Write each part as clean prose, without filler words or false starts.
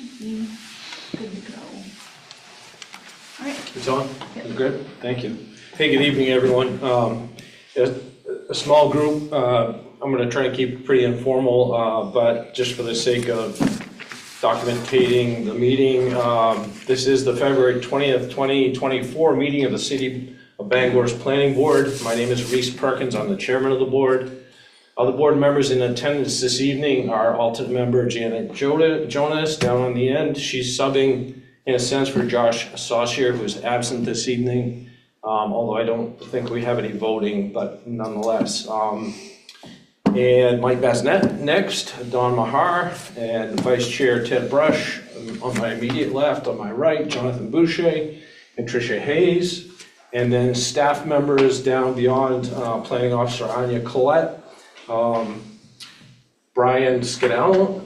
Should be good to go. All right. It's on? Yep. It's good? Thank you. Hey, good evening, everyone. A small group. I'm going to try and keep it pretty informal, but just for the sake of documenting the meeting, this is the February 20th, 2024 meeting of the City of Bangor's Planning Board. My name is Reese Perkins. I'm the chairman of the board. Other board members in attendance this evening are alternate member Janet Jonas down on the end. She's subbing in a sense for Josh Saucier, who's absent this evening, although I don't think we have any voting, but nonetheless. And Mike Basnet next, Don Mahar, and Vice Chair Ted Brush on my immediate left, on my right, Jonathan Boucher and Tricia Hayes, and then staff members down beyond, Planning Officer Anya Collette, Brian Skedell,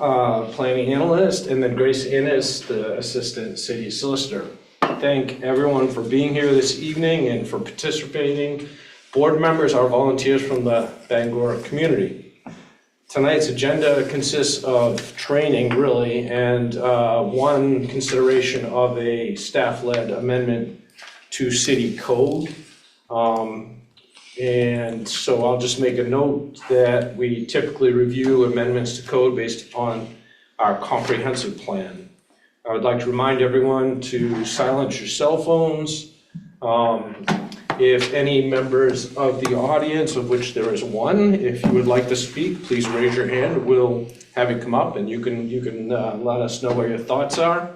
planning analyst, and then Grace Innes, the assistant city solicitor. Thank everyone for being here this evening and for participating. Board members are volunteers from the Bangor community. Tonight's agenda consists of training, really, and one consideration of a staff-led amendment to city code. And so I'll just make a note that we typically review amendments to code based upon our comprehensive plan. I would like to remind everyone to silence your cell phones. If any members of the audience, of which there is one, if you would like to speak, please raise your hand. We'll have you come up and you can let us know what your thoughts are.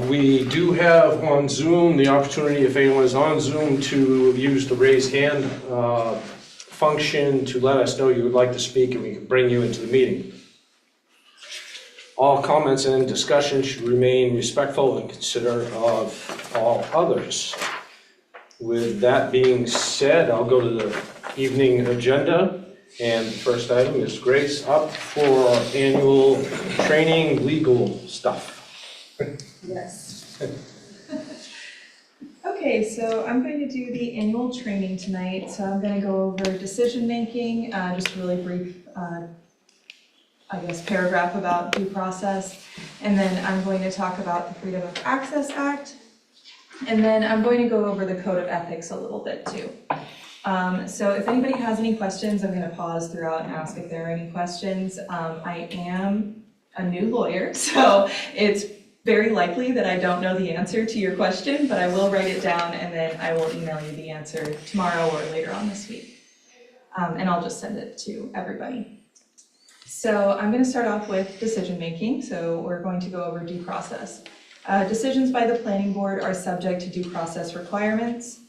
We do have on Zoom the opportunity, if anyone is on Zoom, to use the raise hand function to let us know you would like to speak, and we can bring you into the meeting. All comments and discussion should remain respectful and considerate of all others. With that being said, I'll go to the evening agenda. And the first item is Grace up for annual training legal stuff. Yes. Okay, so I'm going to do the annual training tonight. So I'm going to go over decision making, just a really brief, paragraph about due process. And then I'm going to talk about the Freedom of Access Act. And then I'm going to go over the Code of Ethics a little bit too. So if anybody has any questions, I'm going to pause throughout and ask if there are any questions. I am a new lawyer, so it's very likely that I don't know the answer to your question, but I will write it down and then I will email you the answer tomorrow or later on this week. And I'll just send it to everybody. So I'm going to start off with decision making. So we're going to go over due process. Decisions by the planning board are subject to due process requirements.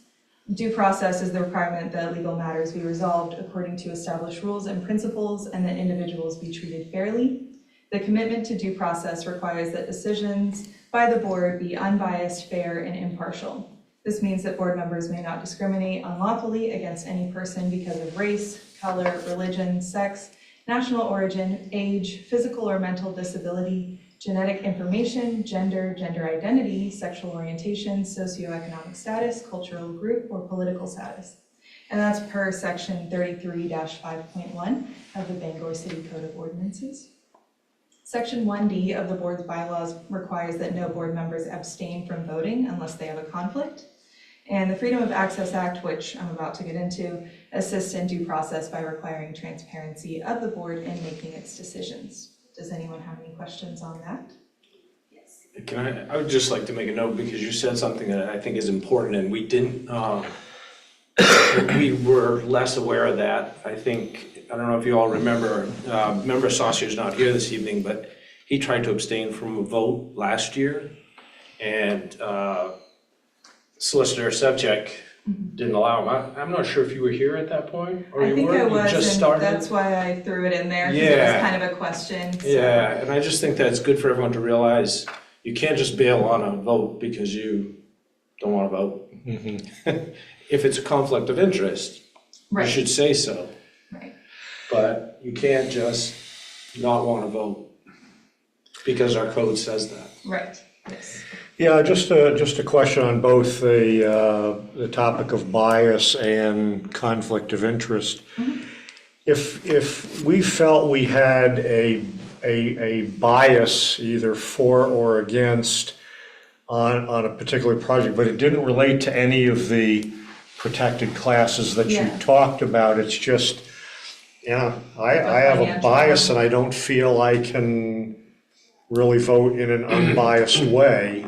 Due process is the requirement that legal matters be resolved according to established rules and principles and that individuals be treated fairly. The commitment to due process requires that decisions by the board be unbiased, fair, and impartial. This means that board members may not discriminate unlawfully against any person because of race, color, religion, sex, national origin, age, physical or mental disability, genetic information, gender, gender identity, sexual orientation, socioeconomic status, cultural group, or political status. And that's per section 33-5.1 of the Bangor City Code of Ordinances. Section 1D of the board's bylaws requires that no board members abstain from voting unless they have a conflict. And the Freedom of Access Act, which I'm about to get into, assists in due process by requiring transparency of the board in making its decisions. Does anyone have any questions on that? Yes. I would just like to make a note because you said something that I think is important and we didn't, we were less aware of that. I don't know if you all remember, Member Saucier's not here this evening, but he tried to abstain from a vote last year, and Solicitor Sevchek didn't allow him. I'm not sure if you were here at that point, or you were? I think I was, just and started? that's why I threw it in there, because it was kind of a question. So. Yeah, and I just think that it's good for everyone to realize you can't just bail on a vote because you don't want to vote. Mm-hmm. If it's a conflict of interest, right. You should say so. Right. But you can't just not want to vote because our code says that. Right, yes. Yeah, just a question on both the topic of bias and conflict of interest. Mm-hmm. If we felt we had a a bias either for or against on a particular project, but it didn't relate to any of the protected classes that you Yeah. talked about. It's just, I have a financial bias one. and I don't feel I can really vote in an unbiased way.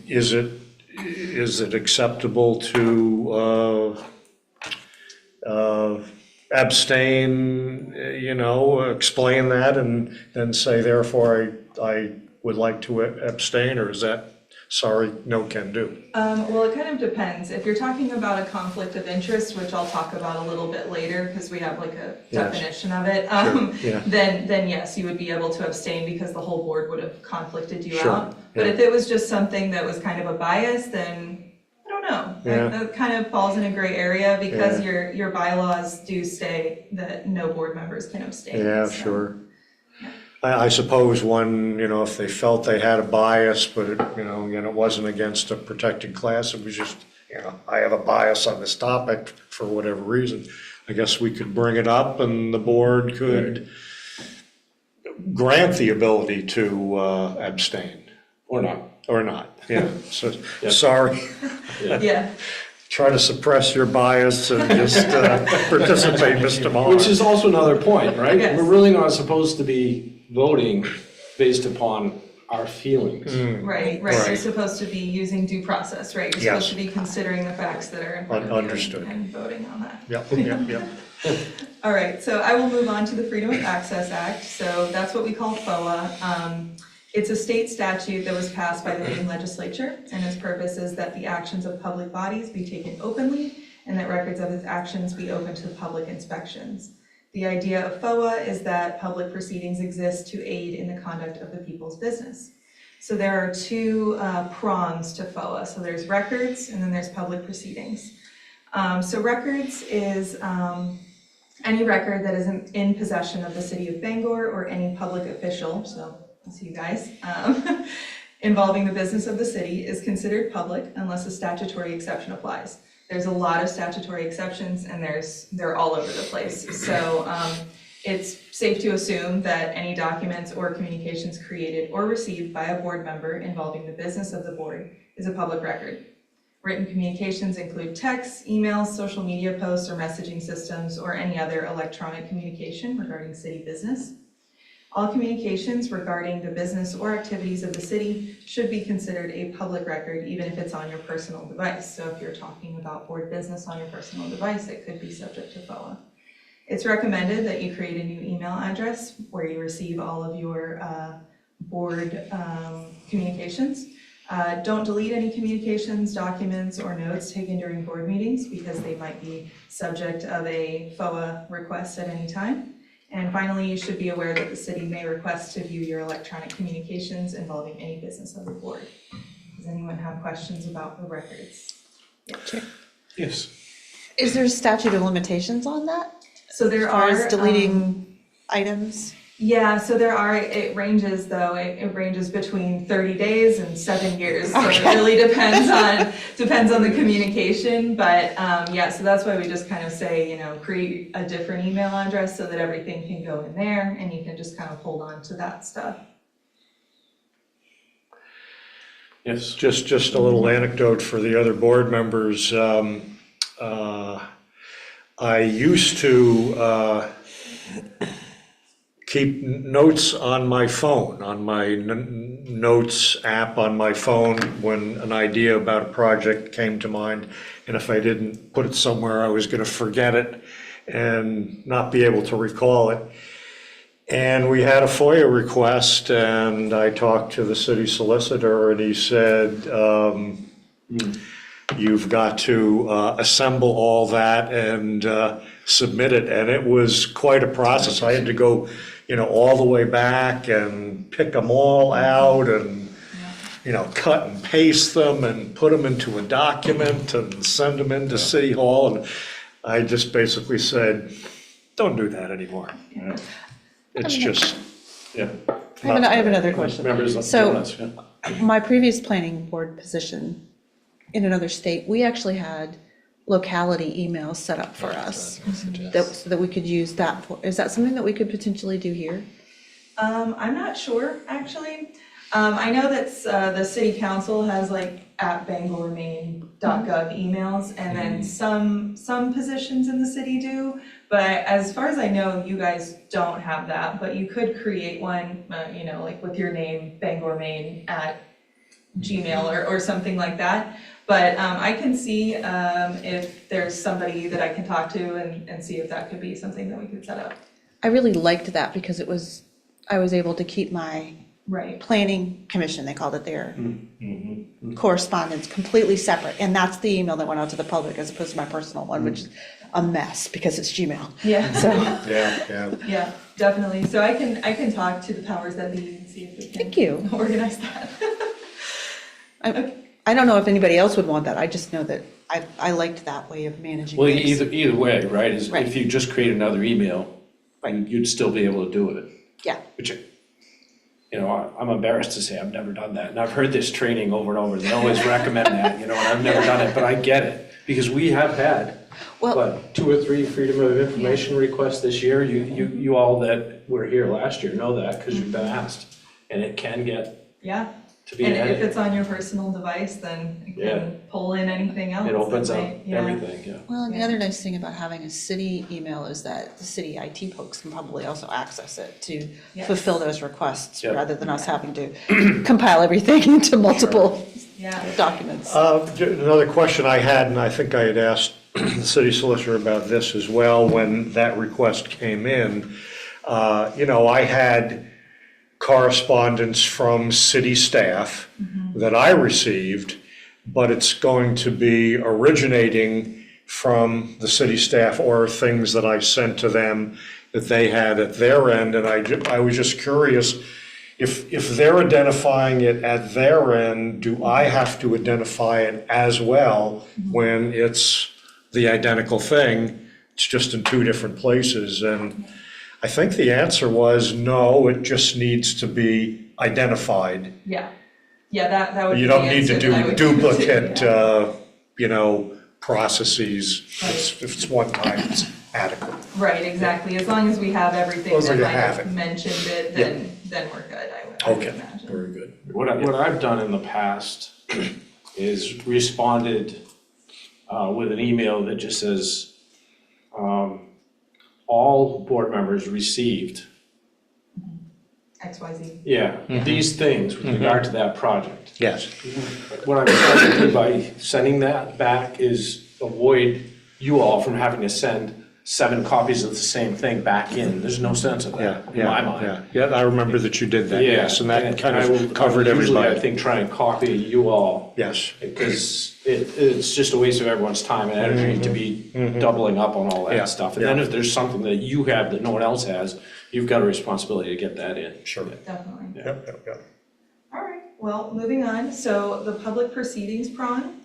Is it acceptable to abstain, explain that and then say therefore I would like to abstain, or is that, sorry, no can do? Well, it kind of depends. If you're talking about a conflict of interest, which I'll talk about a little bit later, because we have like a Yes. definition of it, yeah. then yes, you would be able to abstain because the whole board would have conflicted you Sure, out. But yeah. if it was just something that was kind of a bias, then I don't know. Yeah. That kind of falls in a gray area because Yeah. your bylaws do say that no board members can abstain. Yeah, so. sure. I suppose one, if they felt they had a bias, but it, again, it wasn't against a protected class, it was just, I have a bias on this topic for whatever reason. I guess we could bring it up and the board could grant the ability to abstain, Or not. or not, yeah. So, Yeah. sorry, Yeah, try to suppress your bias and just participate, Mr. Maher. Which is also another point, right? Yes. We're really not supposed to be voting based upon our feelings. right. Right. You're supposed to be using due process, right? You're Yes. supposed to be considering the facts that are in front of you Understood. and voting on that. Yep. All right, so I will move on to the Freedom of Access Act. So that's what we call FOA. It's a state statute that was passed by the Maine legislature, and its purpose is that the actions of public bodies be taken openly and that records of its actions be open to public inspections. The idea of FOA is that public proceedings exist to aid in the conduct of the people's business. So there are two prongs to FOA. So there's records and then there's public proceedings. So records is any record that is in possession of the city of Bangor or any public official, so that's you guys, involving the business of the city is considered public unless a statutory exception applies. There's a lot of statutory exceptions and they're all over the place. So it's safe to assume that any documents or communications created or received by a board member involving the business of the board is a public record. Written communications include texts, emails, social media posts, or messaging systems, or any other electronic communication regarding city business. All communications regarding the business or activities of the city should be considered a public record, even if it's on your personal device. So if you're talking about board business on your personal device, it could be subject to FOA. It's recommended that you create a new email address where you receive all of your board communications. Don't delete any communications, documents, or notes taken during board meetings because they might be subject of a FOA request at any time. And finally, you should be aware that the city may request to view your electronic communications involving any business of the board. Does anyone have questions about the records? Yes. Is there a statute of limitations on that? So there As far are. as deleting items? Yeah, so there are, it ranges though, it ranges between 30 days and 7 years. So it really depends on the communication, but yeah, so that's why we just kind of say, create a different email address so that everything can go in there and you can just kind of hold on to that stuff. Yes. Just a little anecdote for the other board members. I used to keep notes on my phone, on my notes app on my phone when an idea about a project came to mind. And if I didn't put it somewhere, I was going to forget it and not be able to recall it. And we had a FOIA request, and I talked to the city solicitor, and he said, you've got to assemble all that and submit it. And it was quite a process. I had to go, all the way back and pick them all out and, cut and paste them and put them into a document and send them into City Hall. And I just basically said, don't do that anymore. It's just, Yeah. I have another question. Members of So- comments, yeah. My previous planning board position in another state, we actually had locality emails set up for us so that we could use that for. Is that something that we could potentially do here? I'm not sure, actually. I know that, the city council has like at bangormaine.gov emails, and then some positions in the city do. But as far as I know, you guys don't have that, but you could create one, like with your name, Bangor, Maine @Gmail or something like that. But, I can see, if there's somebody that I can talk to and see if that could be something that we could set up. I really liked that because I was able to keep my Right. planning commission, they called it there, correspondence completely separate. And that's the email that went out to the public as opposed to my personal one, which is a mess because it's Gmail. Yeah. So, Yeah. Yeah, definitely. So I can talk to the powers that be and see if we can. Thank you. Organize that. I don't know if anybody else would want that. I just know that I liked that way of managing Well, things. either way, right, is Right. if you just create another email, you'd still be able to do it. Yeah. Which, I'm embarrassed to say I've never done that, and I've heard this training over and over, they always recommend that, and I've never done it, but I get it. Because we have had, Well, 2 or 3 Freedom of Information requests this year, you all that were here last year know that, because you've been asked. And it can get Yeah. to be a And if headache, it's on your personal device, then you Yeah. can pull in anything else. it opens up that might- yeah. everything, yeah. well, and the Yeah. other nice thing about having a city email is that the city IT folks can probably also access it to Yes. fulfill those requests Yep. rather than us having to compile everything into multiple Yeah. documents. Another question I had, and I think I had asked the city solicitor about this as well when that request came in. I had correspondence from city staff that I received, but it's going to be originating from the city staff or things that I sent to them that they had at their end. And I was just curious, if they're identifying it at their end, do I have to identify it as well when it's the identical thing? It's just in 2 different places. And I think the answer was no, it just needs to be identified. Yeah. Yeah, that would be You the don't need to answer that I do would give to, duplicate, yeah. Processes. If it's one time, it's adequate. Right, exactly. As long as we have everything As long that as you have might have it. mentioned it, then we're good, I would Okay, imagine. very good. What I've done in the past is responded with an email that just says, all board members received, XYZ. these things with regard to that project. Yes. What I'm trying to do by sending that back is avoid you all from having to send 7 copies of the same thing back in. There's no sense of that, in my mind. Yeah, I remember that you did that, Yeah, yes, and that kind I will- of covered I usually, I everybody. think, try and copy you all, Yes, because it's just a waste of everyone's time and energy to be doubling up on all Yeah, that stuff. And then if there's something that you have that no one else has, you've got a responsibility to get that in. sure. Definitely. Yep. All right, well, moving on. So the public proceedings prong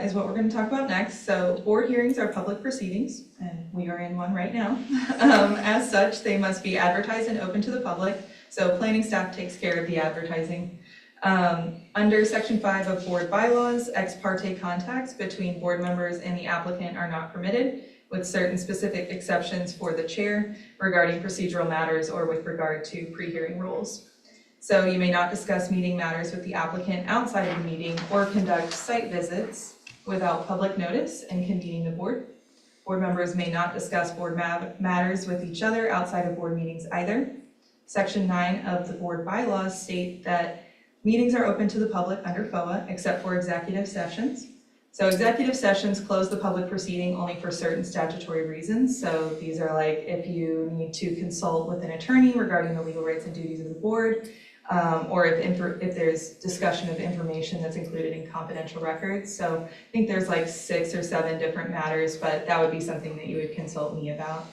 is what we're going to talk about next. So board hearings are public proceedings, and we are in one right now. As such, they must be advertised and open to the public. So planning staff takes care of the advertising. Under section 5 of board bylaws, ex parte contacts between board members and the applicant are not permitted, with certain specific exceptions for the chair regarding procedural matters or with regard to pre-hearing rules. So you may not discuss meeting matters with the applicant outside of the meeting or conduct site visits without public notice and convening the board. Board members may not discuss board matters with each other outside of board meetings either. Section 9 of the board bylaws state that meetings are open to the public under FOA except for executive sessions. So executive sessions close the public proceeding only for certain statutory reasons. So these are like if you need to consult with an attorney regarding the legal rights and duties of the board, or if there's discussion of information that's included in confidential records. So I think there's like 6 or 7 different matters, but that would be something that you would consult me about.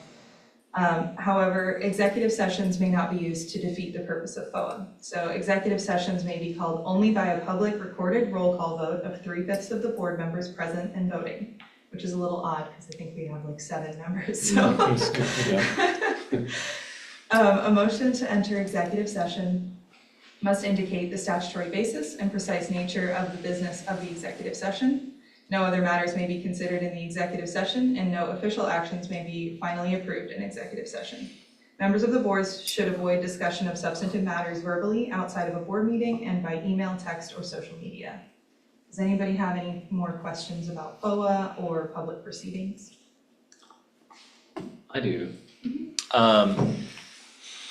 However, executive sessions may not be used to defeat the purpose of FOA. So executive sessions may be called only by a public recorded roll call vote of 3/5 of the board members present and voting, which is a little odd because I think we have like 7 members, so. A motion to enter executive session must indicate the statutory basis and precise nature of the business of the executive session. No other matters may be considered in the executive session, and no official actions may be finally approved in executive session. Members of the boards should avoid discussion of substantive matters verbally outside of a board meeting and by email, text, or social media. Does anybody have any more questions about FOA or public proceedings? I do.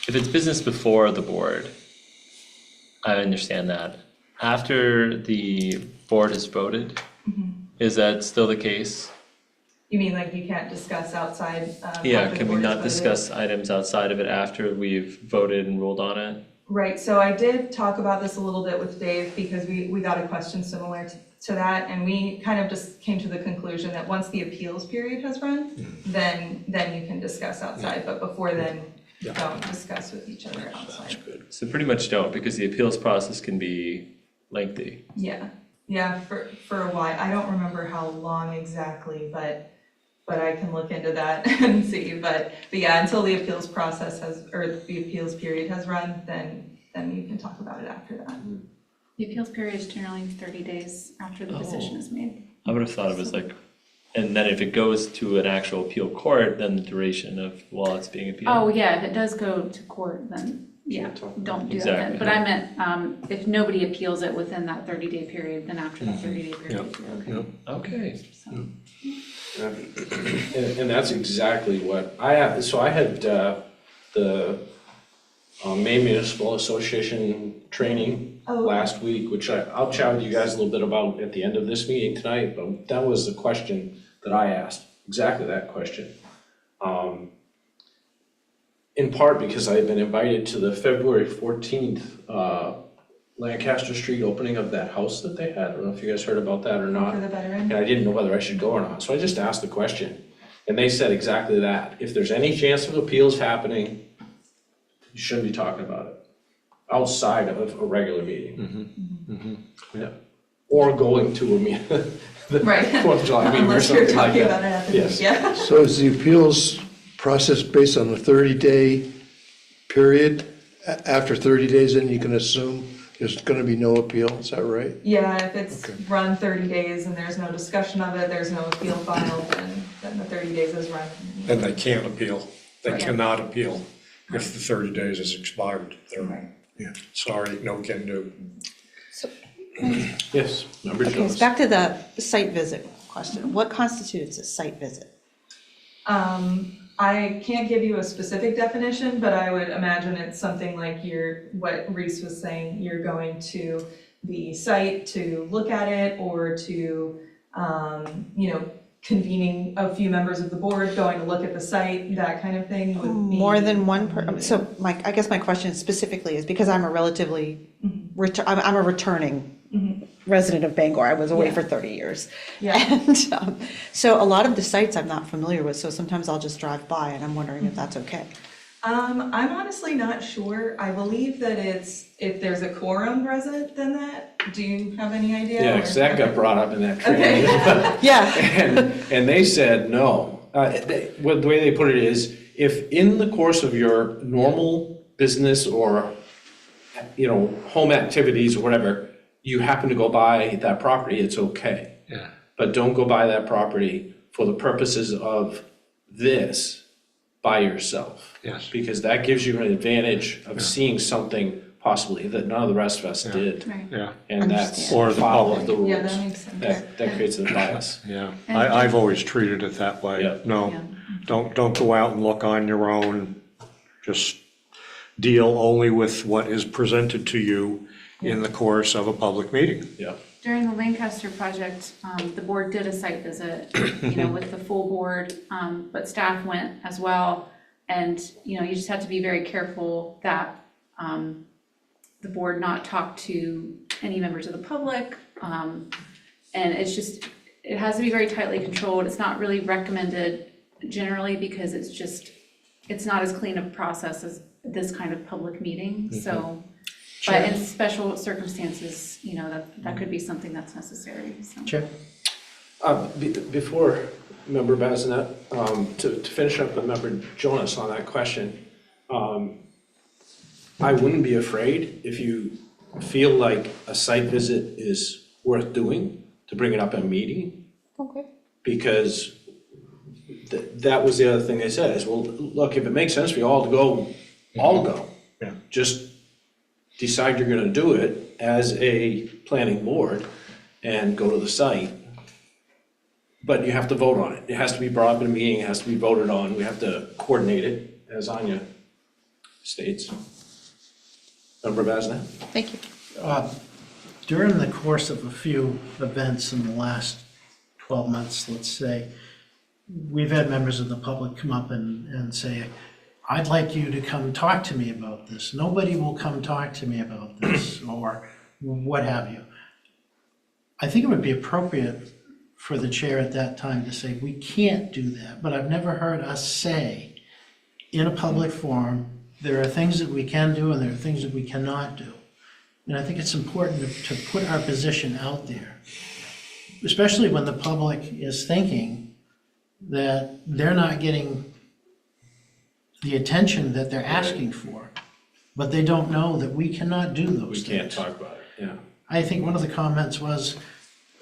If it's business before the board, I understand that. After the board has voted, is that still the case? You mean like you can't discuss outside, Yeah, after the can we board has not voted? discuss items outside of it after we've voted and ruled on it? Right, so I did talk about this a little bit with Dave because we got a question similar to that, and we kind of just came to the conclusion that once the appeals period has run, then you can discuss outside, but before then, don't discuss with each other outside. So pretty much don't, because the appeals process can be lengthy. Yeah, for a while, I don't remember how long exactly, but I can look into that and see, but yeah, until the appeals process or the appeals period has run, then you can talk about it after that. The appeals period is generally 30 days after the decision is made. I would have thought it was like, and then if it goes to an actual appeal court, then the duration of while it's being appealed. Oh, yeah, if it does go to court, then, yeah, don't do that then. Exactly. But I meant, if nobody appeals it within that 30-day period, then after that 30-day period, you're okay. Okay. So, And that's exactly what I had, so I had the Maine Municipal Association training Oh. last week, which I'll chat with you guys a little bit about at the end of this meeting tonight, but that was the question that I asked, exactly that question. In part because I had been invited to the February 14th Lancaster Street opening of that house that they had. I don't know if you guys heard about that or not. For the veteran? And I didn't know whether I should go or not, so I just asked the question. And they said exactly that. If there's any chance of appeals happening, you shouldn't be talking about it outside of a regular meeting. Yeah. Or going to a meeting, the Right. 4th of July meeting or Unless you're something like talking about that. it at the meeting, Yes. yeah. So is the appeals process based on a 30-day period? After 30 days, then you can assume there's gonna be no appeal, is that right? Yeah, if it's Okay. run 30 days and there's no discussion of it, there's no appeal filed, then the 30 days is run. Then they can't appeal. They Right. cannot appeal if the 30 days is expired. They're, Right. sorry, no can do. Yes, Member Okay, Jones. so back to the site visit question. What constitutes a site visit? I can't give you a specific definition, but I would imagine it's something like what Reese was saying, you're going to the site to look at it or to, convening a few members of the board, going to look at the site, that kind of thing would be. More than one so I guess my question specifically is because I'm a relatively, I'm a returning resident of Bangor. I was away Yeah. for 30 years. Yeah. And so a lot of the sites I'm not familiar with, so sometimes I'll just drive by and I'm wondering if that's okay. I'm honestly not sure. I believe that if there's a quorum present, then that, do you have any idea? Yeah, or- because that got brought up in that training. Yeah. And they said no. Well, the way they put it is, if in the course of your normal business or, home activities or whatever, you happen to go by that property, it's okay. Yeah. But don't go by that property for the purposes of this by yourself. Yes. Because that gives you an advantage of seeing something possibly that none of the rest of us did. right. Yeah, And that's Understand. Or the follow of the rules. Yeah, that makes sense. That creates a bias. yeah. And- I've always treated it that way. Yeah. No, Yeah. don't go out and look on your own. Just deal only with what is presented to you in the course of a public meeting. Yeah. During the Lancaster project, the board did a site visit, with the full board, but staff went as well. And, you just have to be very careful that the board not talk to any members of the public. And it has to be very tightly controlled. It's not really recommended generally because it's not as clean a process as this kind of public meeting, so. But in special circumstances, that could be something that's necessary, so. Sure. Before Member Bazinet, to finish up with Member Jonas on that question, I wouldn't be afraid if you feel like a site visit is worth doing, to bring it up at a meeting, Okay. because that was the other thing they said, is, well, look, if it makes sense for you all to go, all go. Yeah. Just decide you're gonna do it as a planning board and go to the site. But you have to vote on it. It has to be brought up in a meeting, it has to be voted on, we have to coordinate it, as Anya states. Member Basnet? Thank you. During the course of a few events in the last 12 months, let's say, we've had members of the public come up and say, I'd like you to come talk to me about this. Nobody will come talk to me about this, or what have you. I think it would be appropriate for the chair at that time to say, we can't do that, but I've never heard us say in a public forum, there are things that we can do and there are things that we cannot do. And I think it's important to put our position out there, especially when the public is thinking that they're not getting the attention that they're asking for, but they don't know that we cannot do those We things. can't talk about it, yeah. I think one of the comments was,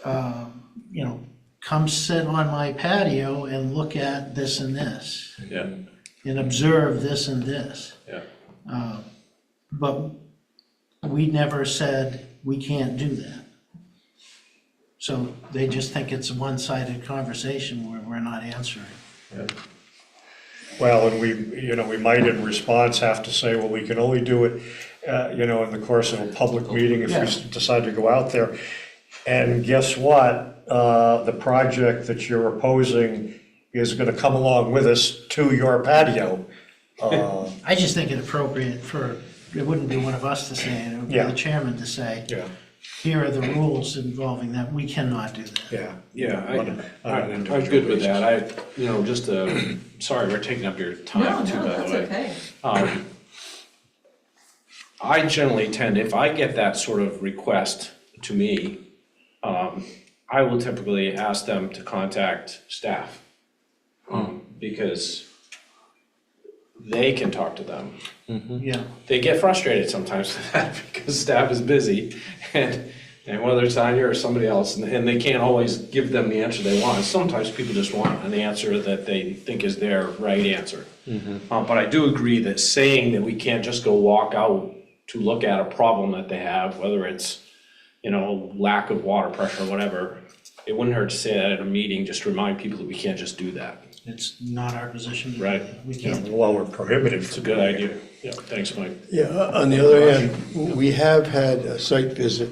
come sit on my patio and look at this and this, Yeah, and observe this and this. yeah. But we never said we can't do that. So they just think it's a one-sided conversation where we're not answering. Well, and we might in response have to say, well, we can only do it, in the course of a public meeting if Yeah. we decide to go out there. And guess what? The project that you're opposing is gonna come along with us to your patio. I just think it appropriate it wouldn't be one of us to say it, it would be Yeah. the chairman to say, Yeah, here are the rules involving that, we cannot do that. yeah. Yeah, On an I'm individual good with basis. that. Sorry, we're taking up your No, time too, no, by the that's way. okay. I generally tend, if I get that sort of request to me, I will typically ask them to contact staff. Because they can talk to them. Yeah, They get frustrated sometimes with that because staff is busy and whether it's Anya or somebody else, and they can't always give them the answer they want. Sometimes people just want an answer that they think is their right answer. But I do agree that saying that we can't just go walk out to look at a problem that they have, whether it's, lack of water pressure or whatever, it wouldn't hurt to say that at a meeting, just to remind people that we can't just do that. it's not our position to do Right. that. We Yeah, can't. well, we're prohibited It's a from good doing it. idea. Yeah, thanks, Mike. Yeah, on the other hand, we have had a site visit,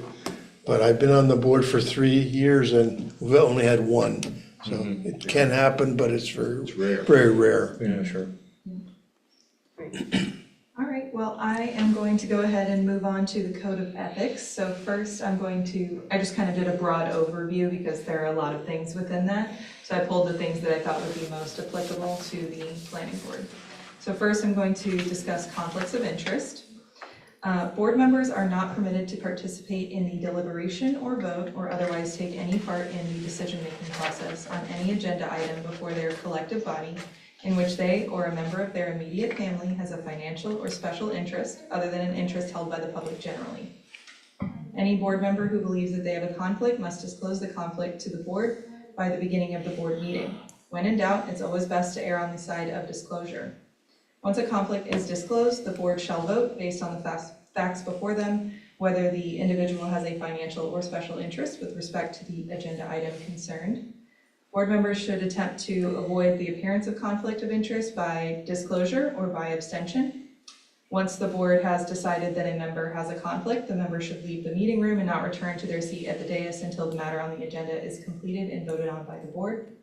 but I've been on the board for 3 years and we've only had one. So it can happen, but it's rare. very rare. Yeah, sure. All right, well, I am going to go ahead and move on to the code of ethics. So first, I just kind of did a broad overview because there are a lot of things within that. So I pulled the things that I thought would be most applicable to the planning board. So first, I'm going to discuss conflicts of interest. Board members are not permitted to participate in the deliberation or vote or otherwise take any part in the decision-making process on any agenda item before their collective body in which they or a member of their immediate family has a financial or special interest other than an interest held by the public generally. Any board member who believes that they have a conflict must disclose the conflict to the board by the beginning of the board meeting. When in doubt, it's always best to err on the side of disclosure. Once a conflict is disclosed, the board shall vote based on the facts before them, whether the individual has a financial or special interest with respect to the agenda item concerned. Board members should attempt to avoid the appearance of conflict of interest by disclosure or by abstention. Once the board has decided that a member has a conflict, the member should leave the meeting room and not return to their seat at the dais until the matter on the agenda is completed and voted on by the board.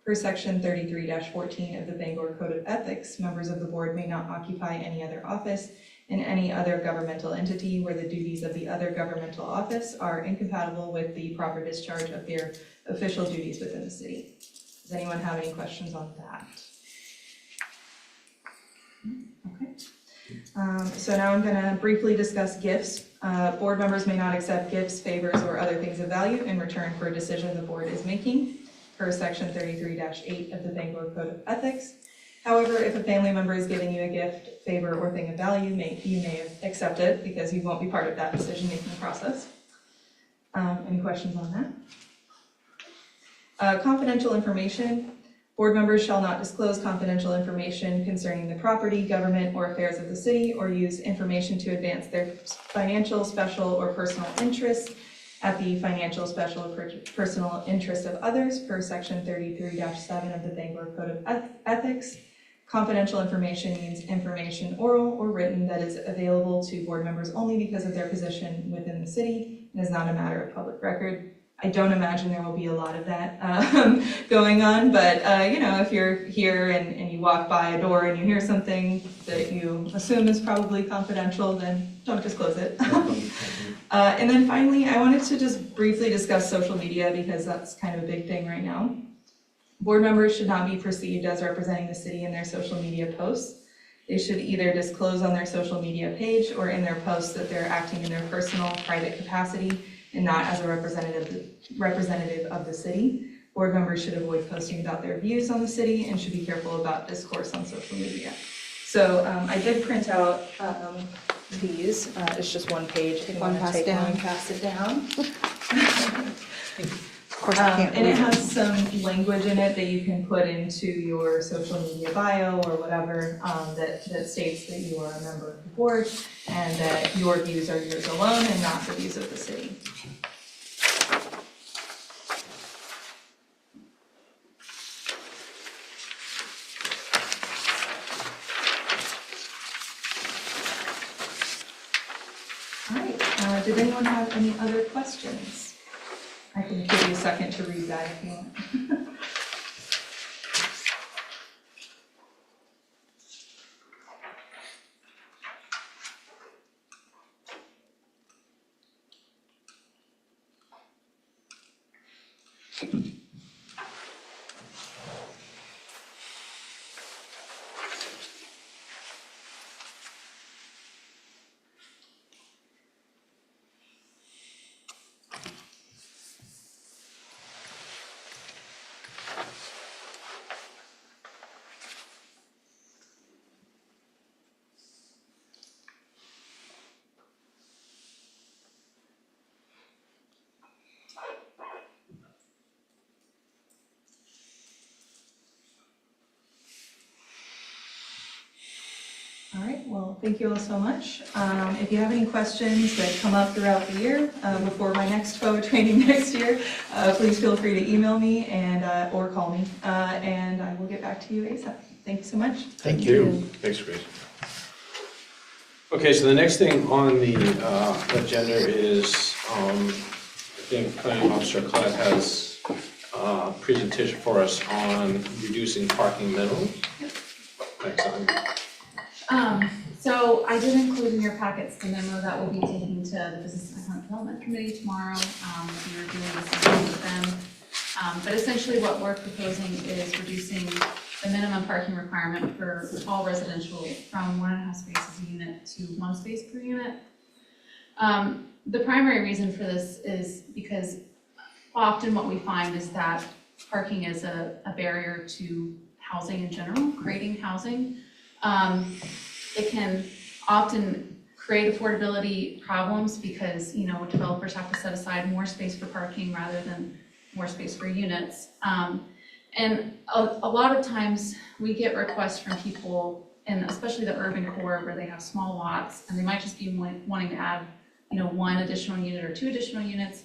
Per section 33-14 of the Bangor Code of Ethics, members of the board may not occupy any other office in any other governmental entity where the duties of the other governmental office are incompatible with the proper discharge of their official duties within the city. Does anyone have any questions on that? Okay. So now I'm going to briefly discuss gifts. Board members may not accept gifts, favors, or other things of value in return for a decision the board is making, per section 33-8 of the Bangor Code of Ethics. However, if a family member is giving you a gift, favor, or thing of value, you may accept it because you won't be part of that decision-making process. Any questions on that? Confidential information. Board members shall not disclose confidential information concerning the property, government, or affairs of the city, or use information to advance their financial, special, or personal interests at the financial, special, or personal interest of others per section 33-7 of the Bangor Code of Ethics. Confidential information means information oral or written that is available to board members only because of their position within the city and is not a matter of public record. I don't imagine there will be a lot of that going on, but if you're here and you walk by a door and you hear something that you assume is probably confidential, then don't disclose it. And then finally, I wanted to just briefly discuss social media because that's kind of a big thing right now. Board members should not be perceived as representing the city in their social media posts. They should either disclose on their social media page or in their posts that they're acting in their personal, private capacity and not as a representative of the city. Board members should avoid posting about their views on the city and should be careful about discourse on social media. So I did print out these. It's just one page. If you want to take one and pass it down. Of course, I can't And it read has some language in it that you can put into your social media bio or whatever that states that you are a member of the board and that your views are yours alone and not the views of the city. All right, did anyone have any other questions? I can give you a second to read that if you want. All right, well, thank you all so much. If you have any questions that come up throughout the year, before my next FOA training next year, please feel free to email me and or call me, and I will get back to you ASAP. Thank you so much. Thank you. Thanks, Grace. Okay, so the next thing on the agenda is, I think Planning Officer Collette has a presentation for us on reducing parking minimums. Thanks, Anya. So I did include in your packets the memo that will be taken to the Business and Economic Development Committee tomorrow. We are doing this with them. But essentially what we're proposing is reducing the minimum parking requirement for all residential from 1.5 spaces a unit to 1 space per unit. The primary reason for this is because often what we find is that parking is a barrier to housing in general, creating housing. It can often create affordability problems because, developers have to set aside more space for parking rather than more space for units. And a lot of times we get requests from people, and especially the urban core where they have small lots and they might just be wanting to add, 1 additional unit or 2 additional units,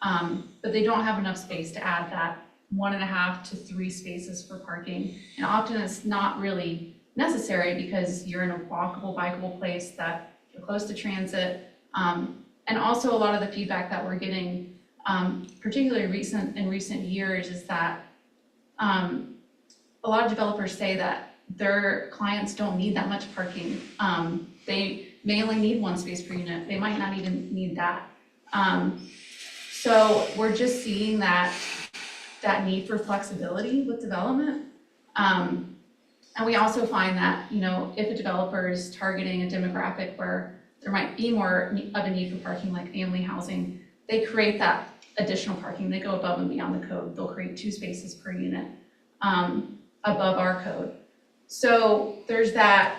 but they don't have enough space to add that 1.5 to 3 spaces for parking. And often it's not really necessary because you're in a walkable, bikeable place that you're close to transit. And also a lot of the feedback that we're getting, particularly in recent years, is that a lot of developers say that their clients don't need that much parking. They may only need 1 space per unit. They might not even need that. So we're just seeing that need for flexibility with development. And we also find that, if a developer is targeting a demographic where there might be more of a need for parking, like family housing, they create that additional parking. They go above and beyond the code. They'll create 2 spaces per unit above our code. So there's that.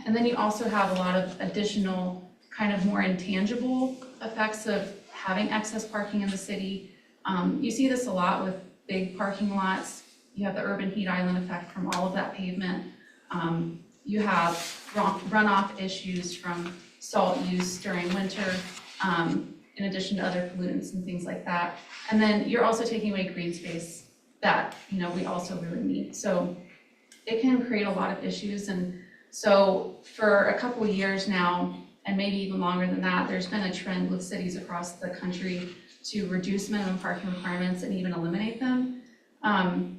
And then you also have a lot of additional kind of more intangible effects of having excess parking in the city. You see this a lot with big parking lots. you have the urban heat island effect from all of that pavement. You have runoff issues from salt use during winter, in addition to other pollutants and things like that. And then you're also taking away green space that, you know, we also really need. So it can create a lot of issues. And so for a couple of years now, and maybe even longer than that, there's been a trend with cities across the country to reduce minimum parking requirements and even eliminate them.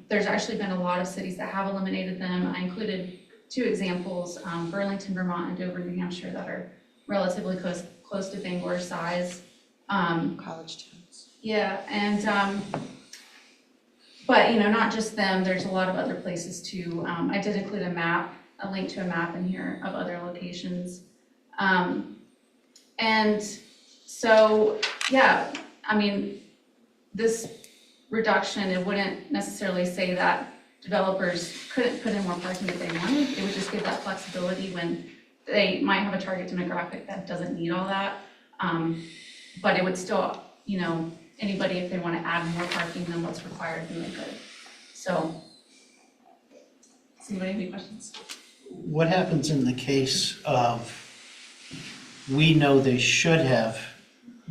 There's actually been a lot of cities that have eliminated them. I included 2 examples, Burlington, Vermont, and Dover, New Hampshire, that are relatively close to Bangor size. College towns. Yeah, and, but, you know, not just them, there's a lot of other places too. I did include a link to a map in here of other locations. And so, yeah, I mean, this reduction, it wouldn't necessarily say that developers couldn't put in more parking if they wanted. It would just give that flexibility when they might have a target demographic that doesn't need all that. But it would still, you know, anybody, if they want to add more parking than what's required, then they could. So, does anybody have any questions? What happens in the case of, we know they should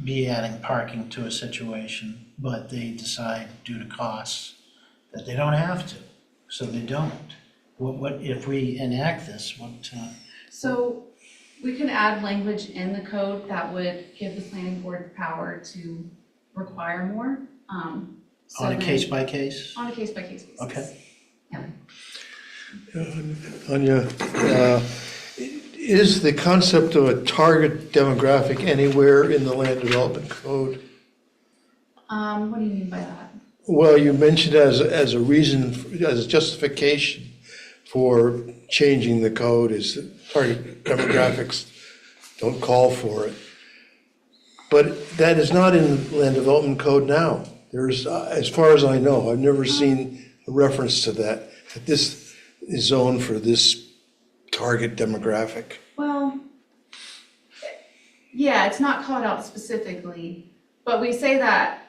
be adding parking to a situation, but they decide due to costs that they don't have to, so they don't? What if we enact this, So we can add language in the code that would give the planning board power to require more. So on a then- case by case? On a case-by-case basis. Okay. Anya, is the concept of a target demographic anywhere in the land development code? What do you mean by that? Well, you mentioned as a reason, as a justification for changing the code is that target demographics don't call for it. But that is not in the land development code now. There's, as far as I know, I've never seen a reference to that this is zoned for this target demographic. Well, yeah, it's not called out specifically, but we say that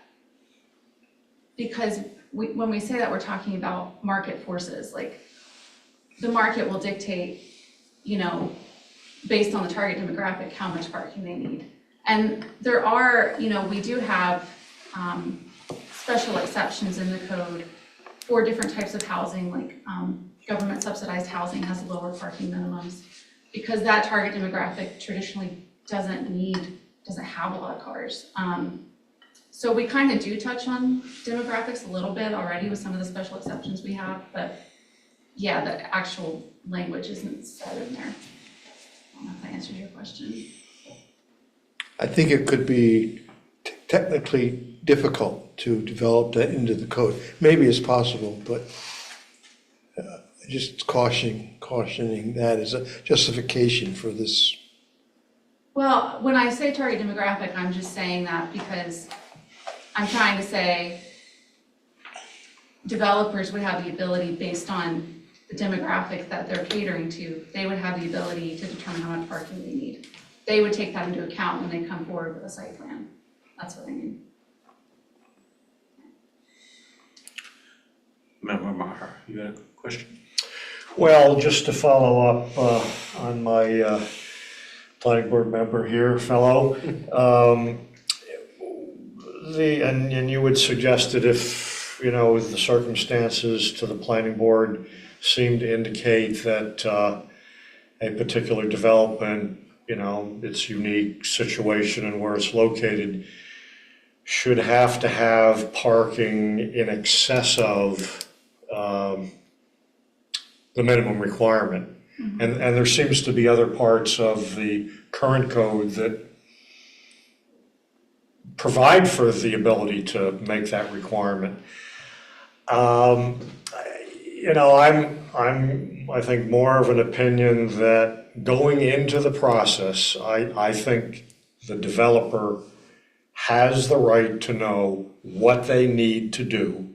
because when we say that, we're talking about market forces, like the market will dictate, you know, based on the target demographic, how much parking they need. And there are, you know, we do have special exceptions in the code for different types of housing, like government subsidized housing has lower parking minimums because that target demographic traditionally doesn't have a lot of cars. So we kind of do touch on demographics a little bit already with some of the special exceptions we have, but yeah, the actual language isn't said in there. I don't know if that answers your question. I think it could be technically difficult to develop that into the code. Maybe it's possible, but just cautioning that as a justification for this. Well, when I say target demographic, I'm just saying that because I'm trying to say developers would have the ability based on the demographic that they're catering to, they would have the ability to determine how much parking they need. They would take that into account when they come forward with a site plan. That's what I mean. Member Maher, you had a question? Well, just to follow up on my planning board member here, fellow, and you would suggest that if, you know, the circumstances to the planning board seem to indicate that a particular development, you know, its unique situation and where it's located should have to have parking in excess of the minimum requirement. And there seems to be other parts of the current code that provide for the ability to make that requirement. You know, I think more of an opinion that going into the process, I think the developer has the right to know what they need to do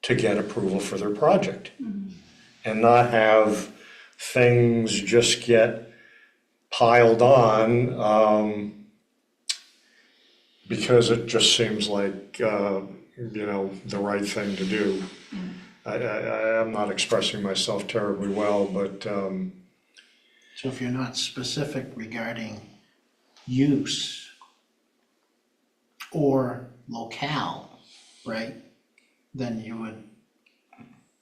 to get approval for their project. And not have things just get piled on because it just seems like, you know, the right thing to do. I'm not expressing myself terribly well, but, So if you're not specific regarding use or locale, right, then you would,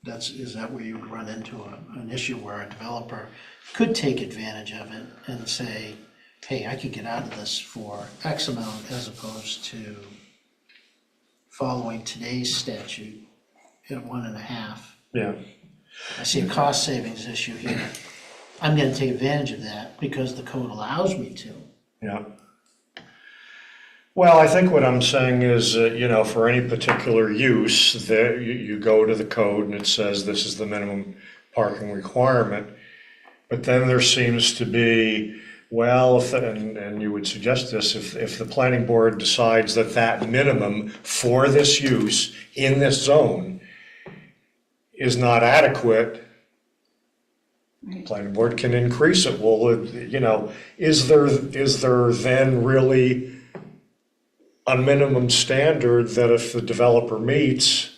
is that where you would run into an issue where a developer could take advantage of it and say, hey, I could get out of this for X amount as opposed to following today's statute at 1.5. yeah. I see a cost savings issue here. I'm gonna take advantage of that because the code allows me to. Yeah. Well, I think what I'm saying is, for any particular use, that you go to the code and it says this is the minimum parking requirement. But then there seems to be, well, and you would suggest this, if the planning board decides that that minimum for this use in this zone is not adequate, planning board can increase it. Well, is there then really a minimum standard that if the developer meets,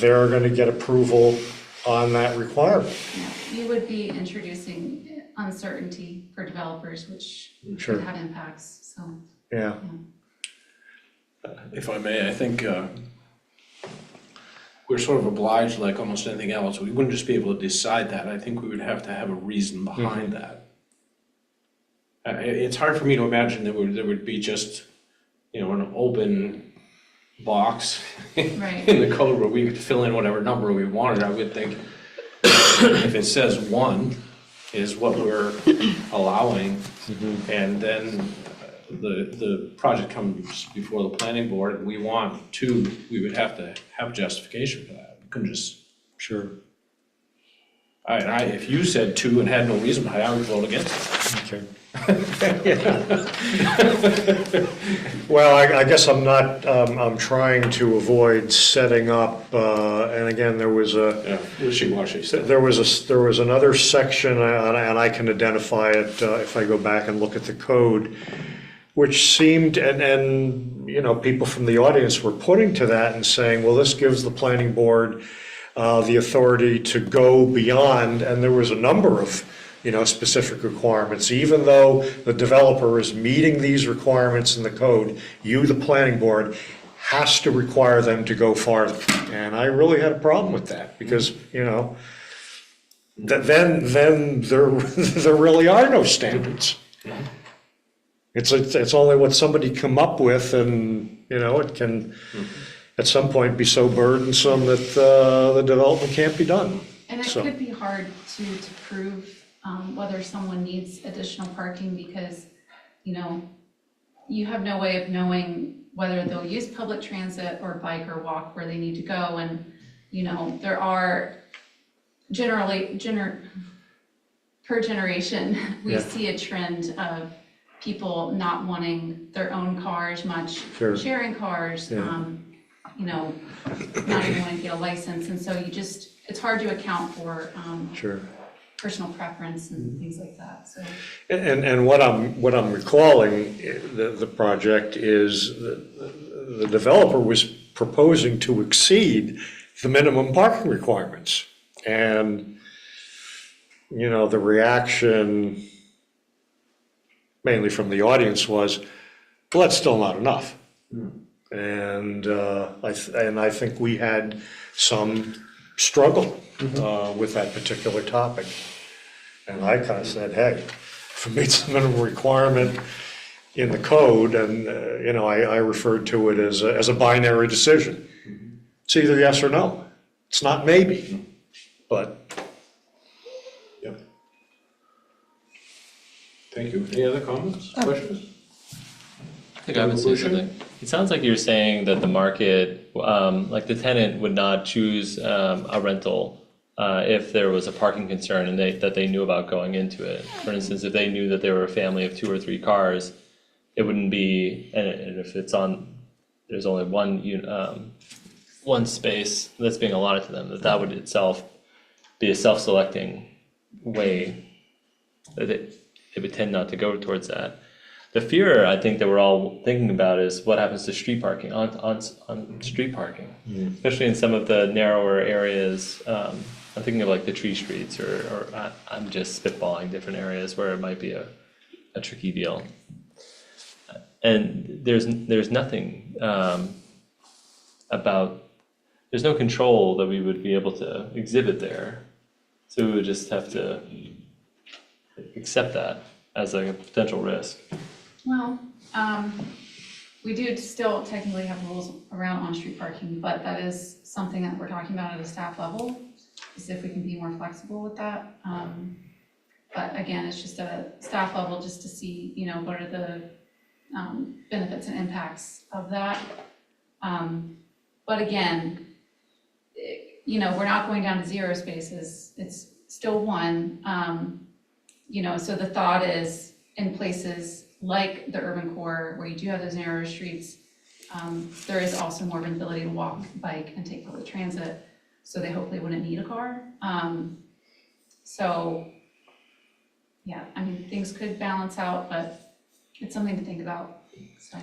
they're gonna get approval on that requirement? Yeah, you would be introducing uncertainty for developers, which Sure. could have impacts, so. Yeah, If I may, I think we're sort of obliged, like almost anything else, we wouldn't just be able to decide that, I think we would have to have a reason behind that. It's hard for me to imagine there would be just, an open box Right. in the code where we could fill in whatever number we wanted. I would think if it says 1 is what we're allowing, and then the project comes before the planning board, and we want 2, we would have to have justification for that. We couldn't just, sure, if you said 2 and had no reason behind it, I would vote against it. okay. Well, I guess I'm not, I'm trying to avoid setting up, and again, there was Yeah, wishy-washy stuff. there was another section, and I can identify it if I go back and look at the code, which seemed, and people from the audience were putting to that and saying, well, this gives the planning board the authority to go beyond, and there was a number of specific requirements. Even though the developer is meeting these requirements in the code, you, the planning board, has to require them to go farther. And I really had a problem with that, because, then there really are no standards. It's only what somebody come up with, and, it can, at some point, be so burdensome that the development can't be done. And it So- could be hard to prove whether someone needs additional parking because, you have no way of knowing whether they'll use public transit or bike or walk where they need to go. And, there are per generation, we Yeah. see a trend of people not wanting their own cars much, Sure. sharing cars, Yeah. not even wanting to get a license. And so it's hard to account for Sure. personal preference and things like that, so. And what I'm recalling, the project is the developer was proposing to exceed the minimum parking requirements. And, the reaction, mainly from the audience, was, well, that's still not enough. And I think we had some struggle with that particular topic. And I kind of said, hey, if it meets the minimum requirement in the code, and, I referred to it as a binary decision. It's either yes or no. It's not maybe, but. Yep. Thank you. Any other comments, questions? I think I would say something. It sounds like you're saying that the market, like the tenant would not choose a rental if there was a parking concern and that they knew about going into it. For instance, if they knew that they were a family of 2 or 3 cars, it wouldn't be, and if there's only one space that's being allotted to them, that would itself be a self-selecting way that it would tend not to go towards that. The fear I think that we're all thinking about is what happens to street parking, on street parking. Especially in some of the narrower areas, I'm thinking of like the tree streets or I'm just spitballing different areas where it might be a tricky deal. And there's nothing, there's no control that we would be able to exhibit there. So we would just have to accept that as a potential risk. Well, we do still technically have rules around on-street parking, but that is something that we're talking about at a staff level, is if we can be more flexible with that. But again, it's just a staff level just to see, you know, what are the benefits and impacts of that. But again, you know, we're not going down to 0 spaces, it's still 1. You know, so the thought is in places like the urban core where you do have those narrower streets, there is also more of an ability to walk, bike, and take public transit, so they hopefully wouldn't need a car. So, yeah, I mean, things could balance out, but it's something to think about, so.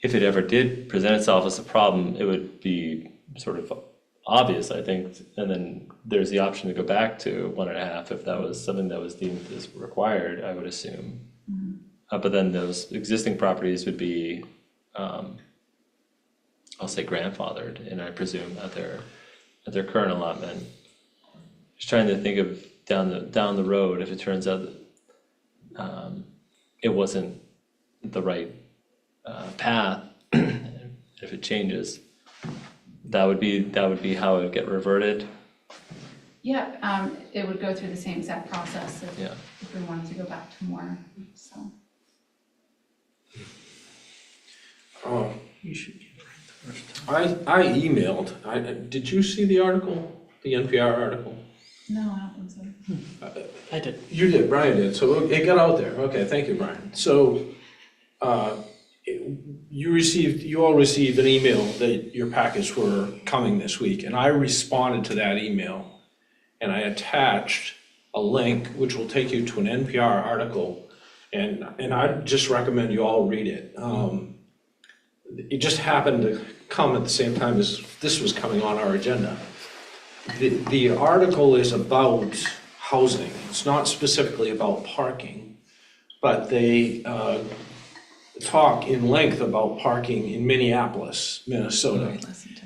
If it ever did present itself as a problem, it would be sort of obvious, I think, and then there's the option to go back to 1.5 if that was something that was deemed as required, I would assume. But then those existing properties would be, I'll say grandfathered, and I presume at their current allotment. Just trying to think of down the road, if it turns out that it wasn't the right path, if it changes, that would be how it would get reverted. Yeah, it would go through the same exact process Yeah. if we wanted to go back to more, so. You should get right the first time. I emailed, did you see the article, the NPR article? No, I don't think so. I did. You did, Brian did, so it got out there, okay, thank you, Brian. So, you all received an email that your packets were coming this week, and I responded to that email, and I attached a link which will take you to an NPR article, and I just recommend you all read it. It just happened to come at the same time as this was coming on our agenda. The article is about housing, it's not specifically about parking, but they talk in length about parking in Minneapolis, Minnesota.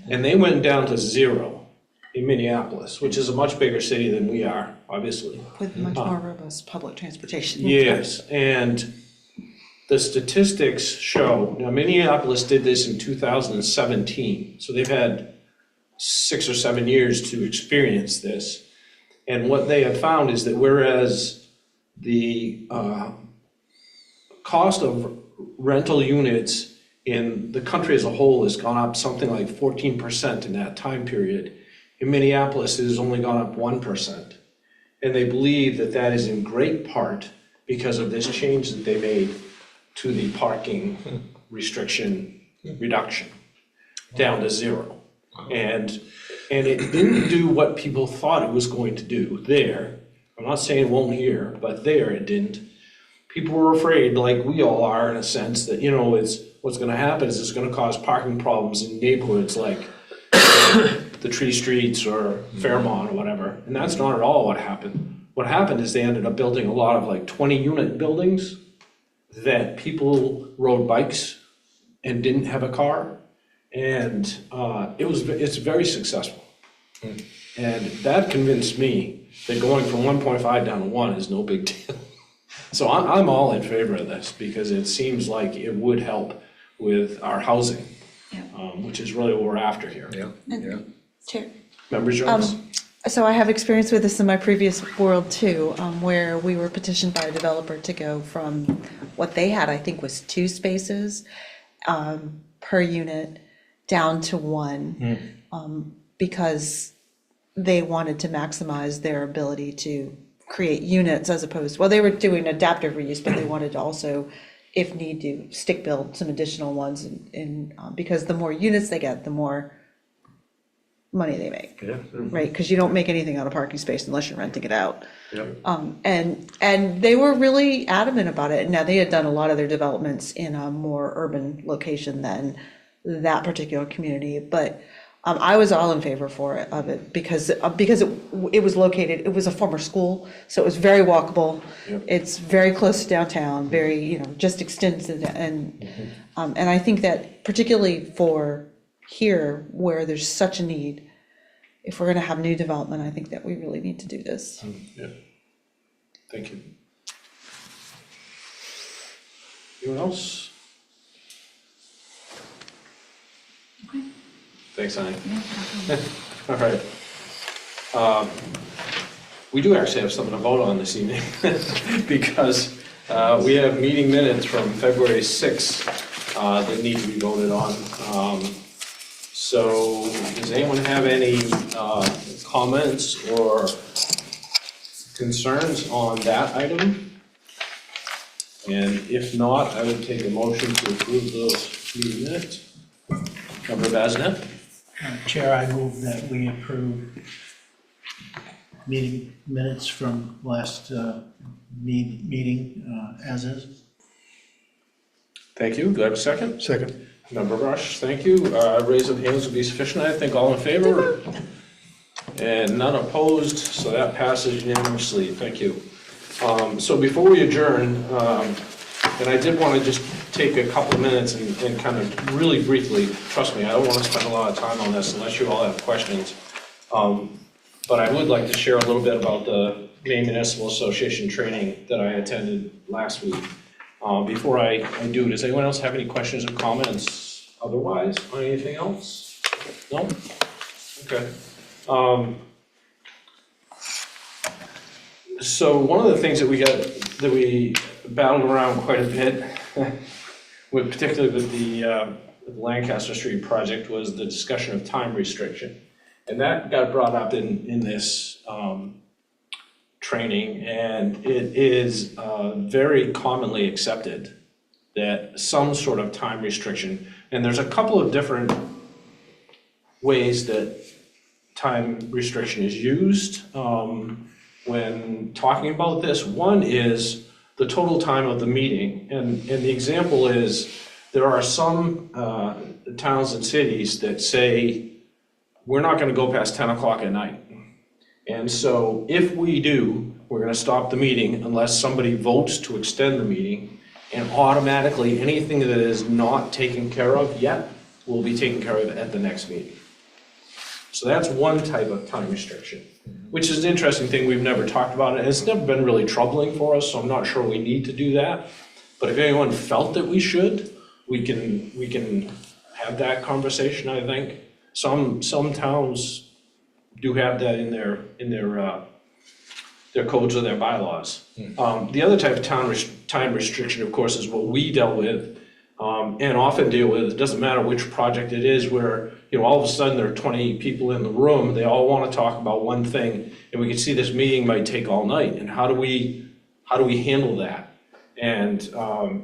And they went down to 0 in Minneapolis, which is a much bigger city than we are, obviously. With much more robust public transportation. Yes, and the statistics show, now Minneapolis did this in 2017, so they've had 6 or 7 years to experience this. And what they have found is that whereas the cost of rental units in the country as a whole has gone up something like 14% in that time period, in Minneapolis it has only gone up 1%. And they believe that that is in great part because of this change that they made to the parking restriction reduction down to 0. And it didn't do what people thought it was going to do there. I'm not saying it won't here, but there it didn't. People were afraid, like we all are in a sense, that, you know, what's gonna happen is it's gonna cause parking problems in neighborhoods like the Tree Streets or Fairmont or whatever. And that's not at all what happened. What happened is they ended up building a lot of like 20-unit buildings that people rode bikes and didn't have a car. And it's very successful. And that convinced me that going from 1.5 down to 1 is no big deal. So I'm all in favor of this because it seems like it would help with our housing, Yeah. which is really what we're after here. Yeah. Chair. Members Jones? So I have experience with this in my previous world too, where we were petitioned by a developer to go from what they had, I think was 2 spaces per unit down to 1, because they wanted to maximize their ability to create units as opposed, well, they were doing adaptive reuse, but they wanted to also, if need to, stick build some additional ones in because the more units they get, the more money they make, Yeah, right? Because you don't make anything out of parking space unless you're renting it out. yeah. And they were really adamant about it. Now, they had done a lot of their developments in a more urban location than that particular community, but I was all in favor of it because it was located, it was a former school, so it was very walkable. Yep. It's very close to downtown, very, just extends it, and I think that particularly for here, where there's such a need, if we're gonna have new development, I think that we really need to do this. Yeah. Thank you. Anyone else? Thanks, Annie. All right. We do actually have something to vote on this evening, because we have meeting minutes from February 6th that need to be voted on. So does anyone have any comments or concerns on that item? And if not, I would take a motion to approve those meeting minutes. Member Bazinet? Chair, I move that we approve meeting minutes from last meeting as is. Thank you. Do I have a second? Second. Member Rush, thank you. Raise of hands will be sufficient, I think. All in favor? And none opposed, so that passes unanimously. Thank you. So before we adjourn, and I did want to just take a couple of minutes and kind of really briefly, trust me, I don't want to spend a lot of time on this unless you all have questions. But I would like to share a little bit about the Maine Municipal Association training that I attended last week. Before I do, does anyone else have any questions or comments otherwise on anything else? No? Okay. So one of the things that we battled around quite a bit, particularly with the Lancaster Street project, was the discussion of time restriction. And that got brought up in this training, and it is very commonly accepted that some sort of time restriction, and there's a couple of different ways that time restriction is used when talking about this. One is the total time of the meeting, and the example is there are some towns and cities that say we're not going to go past 10 o'clock at night. And so if we do, we're going to stop the meeting unless somebody votes to extend the meeting, and automatically anything that is not taken care of yet will be taken care of at the next meeting. So that's one type of time restriction, which is an interesting thing. We've never talked about it. It's never been really troubling for us, so I'm not sure we need to do that. But if anyone felt that we should, we can have that conversation, I think. Some towns do have that in their codes or their bylaws. The other type of time restriction, of course, is what we dealt with and often deal with. It doesn't matter which project it is, where all of a sudden there are 20 people in the room, they all want to talk about one thing, and we can see this meeting might take all night. And how do we handle that? And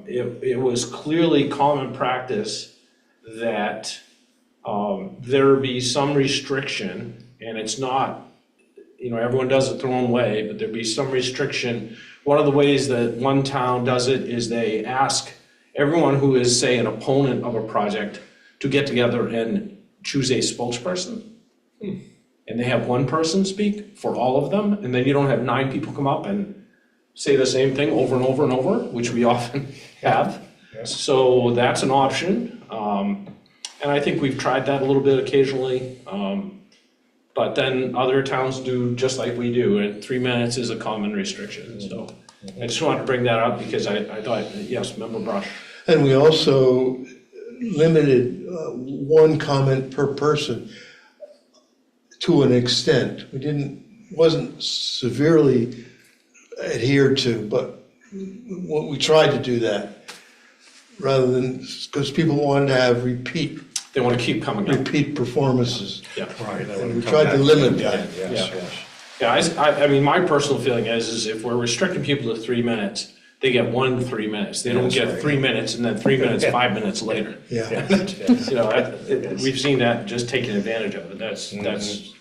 it was clearly common practice that there be some restriction, and it's not, everyone does it their own way, but there be some restriction. One of the ways that one town does it is they ask everyone who is, say, an opponent of a project to get together and choose a spokesperson. And they have one person speak for all of them, and then you don't have 9 people come up and say the same thing over and over and over, which we often have. So that's an option. And I think we've tried that a little bit occasionally. But then other towns do just like we do, and 3 minutes is a common restriction. So I just wanted to bring that up because I thought, yes, Member Brush. And we also limited one comment per person to an extent. Wasn't severely adhered to, but we tried to do that rather than, because people wanted to have They want to keep coming up. repeat performances. Yeah. Right. And we tried to limit that. Yes, Yeah. yes. Yeah, I mean, my personal feeling is if we're restricting people to 3 minutes, they get 1 3 minutes. They don't That's get right. 3 minutes and then 3 minutes, 5 minutes later. Yeah. You know, we've seen that just taken advantage of, and that's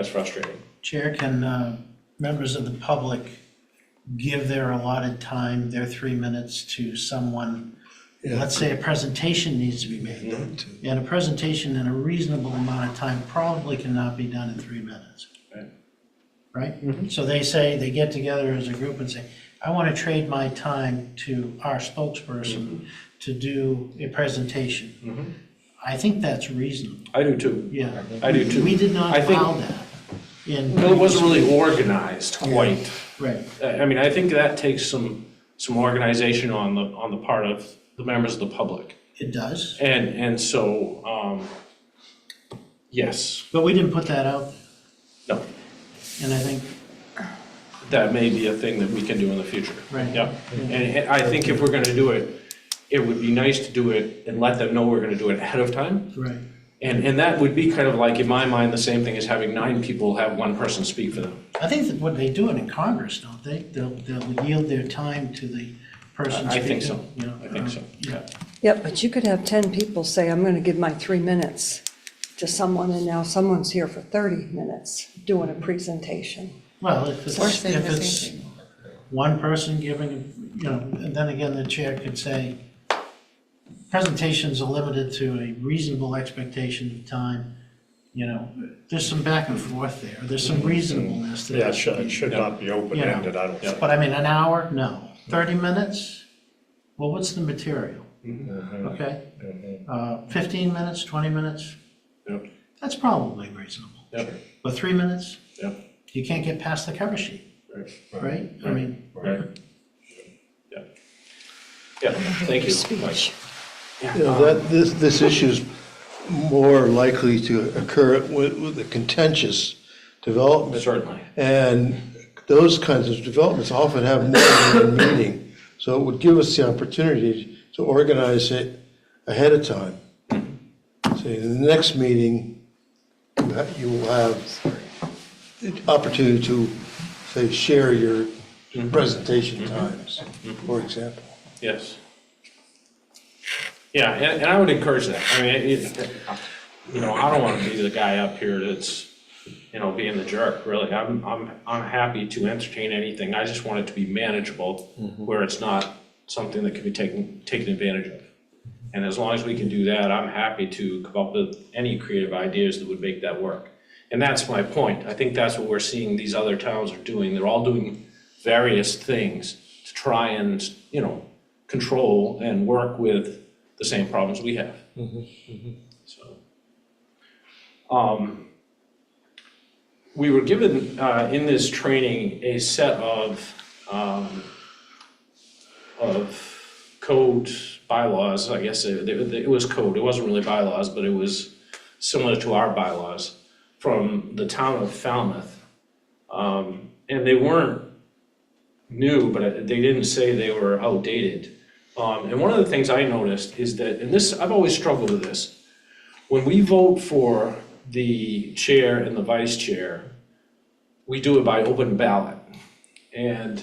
frustrating. Chair, can members of the public give their allotted time, their 3 minutes to someone? Let's say a presentation needs to be made, and a presentation in a reasonable amount of time probably cannot be done in 3 minutes. Right. Right? So they say, they get together as a group and say, I want to trade my time to our spokesperson to do a presentation. I think that's reasonable, I do too. yeah. I do too. We did not I think- allow that in. No, it wasn't really organized quite. Right, I mean, I think that takes some organization on the part of the members of the public. it does, And so, yes, but we didn't put that out, no, and I think, that may be a thing that we can do in the future. Right. Yeah, and I think if we're gonna do it, it would be nice to do it and let them know we're gonna do it ahead of time. right, And that would be kind of like, in my mind, the same thing as having 9 people have 1 person speak for them. I think that what they do it in Congress, don't they? They'll yield their time to the person I think speaking, so. you know, I think so, yeah. Yep, but you could have 10 people say, I'm going to give my 3 minutes to someone, and now someone's here for 30 minutes doing a presentation. Well, if Or it's, saying if the it's same thing. one person giving, you know, and then again, the chair could say, presentations are limited to a reasonable expectation of time, you know, there's some back and forth there, there's some reasonableness to Yeah, that. it should not be open-ended, I don't think. But I mean, an hour, no. 30 minutes? Well, what's the material? Mm-hmm. Okay? 15 minutes, 20 minutes? Yep. That's probably reasonable. Yep. But 3 minutes? Yep. You can't get past the cover sheet, right? I mean, Right. Yeah, thank you, Mike. Speech. You know, that, this issue's more likely to occur with the contentious development. Certainly. And those kinds of developments often have more than one meeting. So it would give us the opportunity to organize it ahead of time. So in the next meeting, you will have the opportunity to, say, share your presentation times, for example. Yes. Yeah, and I would encourage that. I mean, you know, I don't want to be the guy up here that's, you know, being the jerk, really. I'm happy to entertain anything. I just want it to be manageable, where it's not something that can be taken advantage of. And as long as we can do that, I'm happy to come up with any creative ideas that would make that work. And that's my point. I think that's what we're seeing these other towns are doing. They're all doing various things to try and, you know, control and work with the same problems we have. So, we were given in this training a set of code bylaws. I guess it was code. It wasn't really bylaws, but it was similar to our bylaws from the town of Falmouth. And they weren't new, but they didn't say they were outdated. And one of the things I noticed is that, and this, I've always struggled with this, when we vote for the chair and the vice chair, we do it by open ballot. And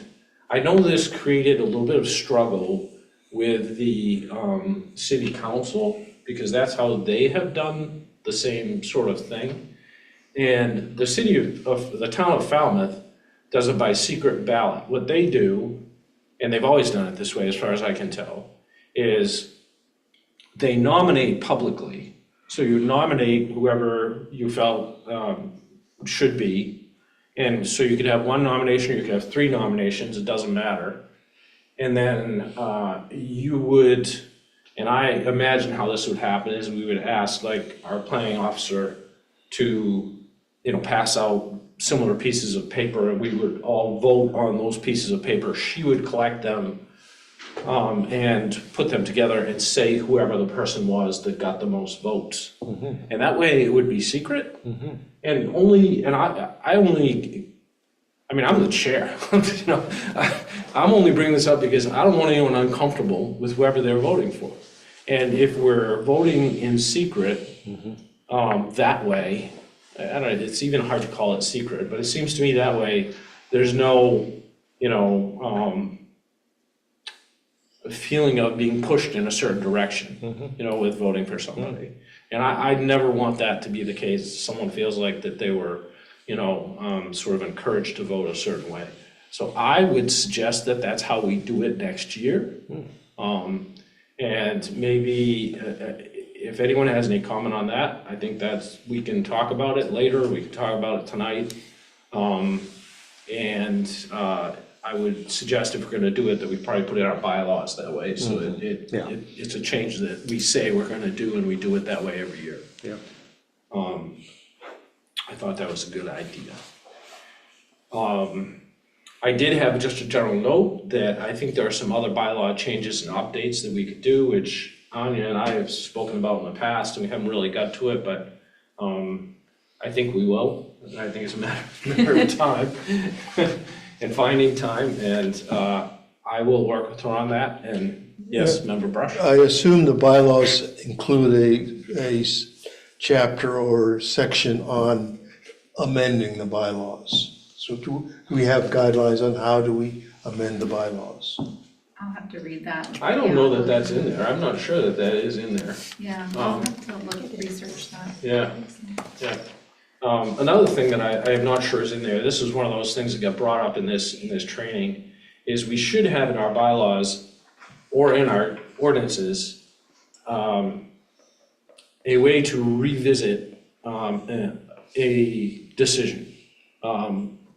I know this created a little bit of struggle with the city council, because that's how they have done the same sort of thing. And the city of the town of Falmouth does it by secret ballot. What they do, and they've always done it this way as far as I can tell, is they nominate publicly. So you nominate whoever you felt should be. And so you could have 1 nomination, or you could have 3 nominations, it doesn't matter. And then you would, and I imagine how this would happen is we would ask like our planning officer to, you know, pass out similar pieces of paper, and we would all vote on those pieces of paper. She would collect them and put them together and say whoever the person was that got the most votes. And that way it would be secret. And I mean, I'm the chair. You know, I'm only bringing this up because I don't want anyone uncomfortable with whoever they're voting for. And if we're voting in secret, that way, I don't know, it's even hard to call it secret, but it seems to me that way, there's no, you know, feeling of being pushed in a certain direction, you know, with voting for somebody. And I never want that to be the case. Someone feels like that they were, you know, sort of encouraged to vote a certain way. So I would suggest that that's how we do it next year. And maybe if anyone has any comment on that, I think we can talk about it later, we can talk about it tonight. I would suggest if we're gonna do it, that we probably put it in our bylaws that way, so it's a change that we say we're gonna do, and we do it that way every year. Yeah. I thought that was a good idea. I did have just a general note that I think there are some other bylaw changes and updates that we could do, which Anya and I have spoken about in the past, and we haven't really got to it, but I think we will. And I think it's a matter of time and finding time, and I will work with her on that. And yes, Member Brush? I assume the bylaws include a chapter or section on amending the bylaws. So do we have guidelines on how do we amend the bylaws? I'll have to read that. I don't know that that's in there. I'm not sure that is in there. Yeah, I'll have to look, research that. Yeah, yeah. Another thing that I am not sure is in there, this is one of those things that got brought up in this training, is we should have in our bylaws or in our ordinances, a way to revisit a decision.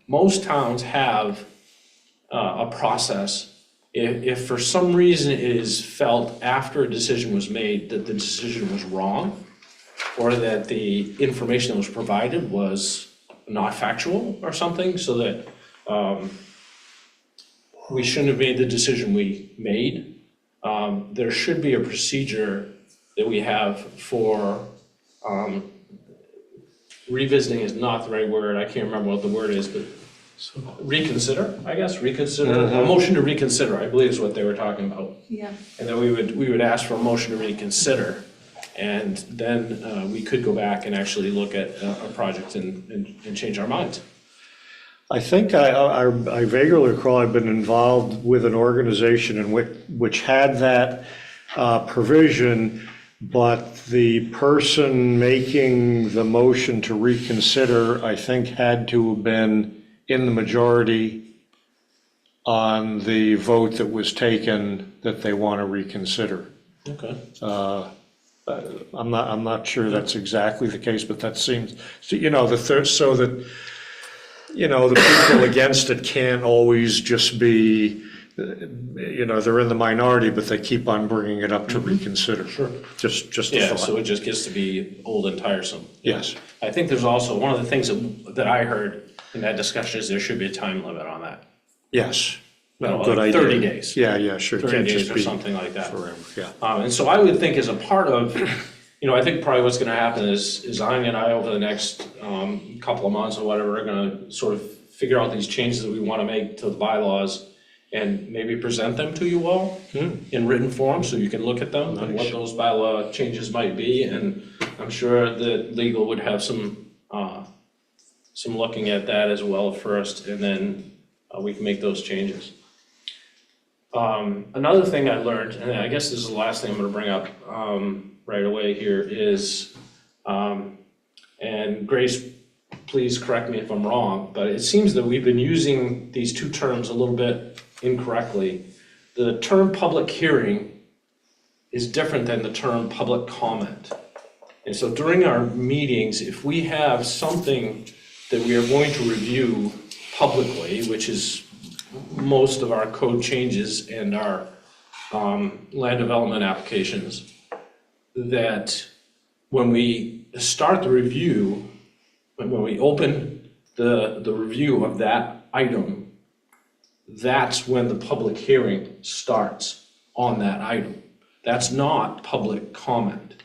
Most towns have a process. If for some reason it is felt after a decision was made that the decision was wrong, or that the information that was provided was not factual or something, so that we shouldn't have made the decision we made, there should be a procedure that we have for revisiting is not the right word, I can't remember what the word is, but reconsider, I guess, reconsider, a motion to reconsider, I believe is what they were talking about. Yeah. And then we would ask for a motion to reconsider, and then we could go back and actually look at a project and change our minds. I think I vaguely recall I've been involved with an organization in which had that provision, but the person making the motion to reconsider, I think, had to have been in the majority on the vote that was taken that they want to reconsider. Okay. I'm not sure that's exactly the case, but that seems, so, you know, so that, you know, the people against it can't always just be, you know, they're in the minority, but they keep on bringing it up to reconsider. Sure. Just a Yeah, thought. so it just gets to be old and tiresome. Yes. I think there's also, one of the things that I heard in that discussion is there should be a time limit on that. Yes. No, Good like idea. 30 days. Yeah, sure. 30 Can't days just or be something like that. forever, yeah. And so I would think as a part of, you know, I think probably what's gonna happen is Anya and I over the next couple of months or whatever are gonna sort of figure out these changes that we wanna make to the bylaws and maybe present them to you all in written form, so you can look at them and what those bylaw changes might be. And I'm sure that legal would have some looking at that as well first, and then we can make those changes. Another thing I learned, and I guess this is the last thing I'm gonna bring up right away here, is, and Grace, please correct me if I'm wrong, but it seems that we've been using these two terms a little bit incorrectly. The term public hearing is different than the term public comment. And so during our meetings, if we have something that we are going to review publicly, which is most of our code changes and our land development applications, that when we start the review, when we open the review of that item, that's when the public hearing starts on that item. That's not public comment.